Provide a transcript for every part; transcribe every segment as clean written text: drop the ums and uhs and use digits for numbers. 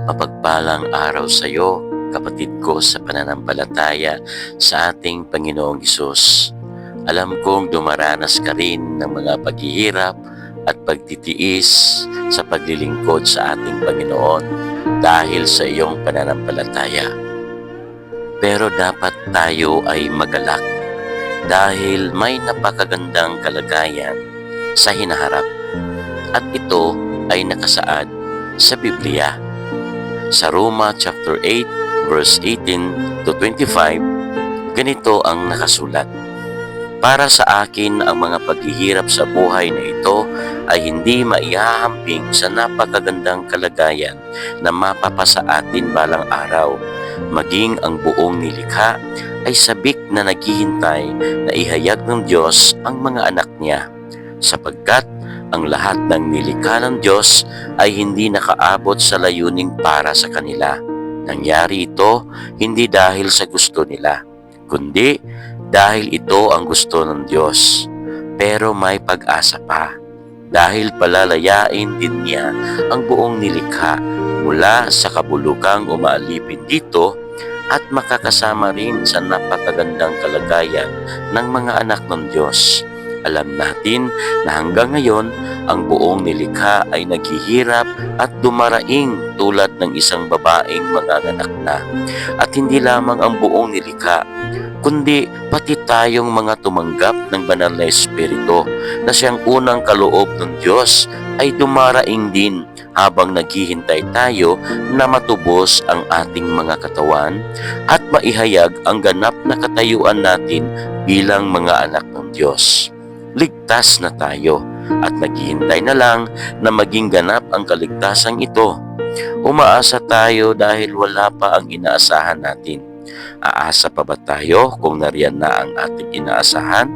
Mapagpalang araw sa iyo, kapatid ko sa pananampalataya sa ating Panginoong Hesus. Alam kong dumaranas ka rin ng mga paghihirap at pagtitiis sa paglilingkod sa ating Panginoon dahil sa iyong pananampalataya. Pero dapat tayo ay magalak dahil may napakagandang kalagayan sa hinaharap at ito ay nakasaad sa Biblia. Sa Roma chapter 8 verse 18 to 25, ganito ang nakasulat. Para sa akin ang mga paghihirap sa buhay na ito ay hindi maihahamping sa napakagandang kalagayan na mapapasa atin balang araw. Maging ang buong nilikha ay sabik na naghihintay na ihayag ng Diyos ang mga anak niya, sapagkat ang lahat ng nilikha ng Diyos ay hindi nakaabot sa layuning para sa kanila. Nangyari ito hindi dahil sa gusto nila, kundi dahil ito ang gusto ng Diyos. Pero may pag-asa pa, dahil palalayain din niya ang buong nilikha mula sa kabulukang umaalipin dito at makakasama rin sa napakagandang kalagayan ng mga anak ng Diyos. Alam natin na hanggang ngayon, ang buong nilikha ay naghihirap at dumaraing tulad ng isang babaeng manganganak na. At hindi lamang ang buong nilikha, kundi pati tayong mga tumanggap ng banal na Espiritu na siyang unang kaloob ng Diyos ay dumaraing din habang naghihintay tayo na matubos ang ating mga katawan at maihayag ang ganap na katayuan natin bilang mga anak ng Diyos. Ligtas na tayo at naghihintay na lang na maging ganap ang kaligtasang ito. Umaasa tayo dahil wala pa ang inaasahan natin. Aasa pa ba tayo kung nariyan na ang ating inaasahan?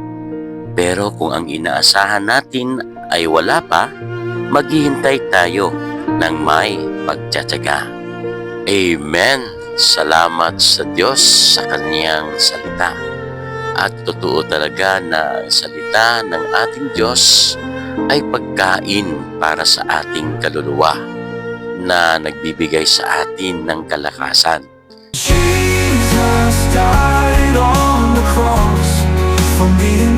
Pero kung ang inaasahan natin ay wala pa, maghihintay tayo ng may pagtsatsaga. Amen! Salamat sa Diyos sa Kaniyang salita. At totoo talaga na ang salita ng ating Diyos ay pagkain para sa ating kaluluwa na nagbibigay sa atin ng kalakasan. Jesus died on the cross for me.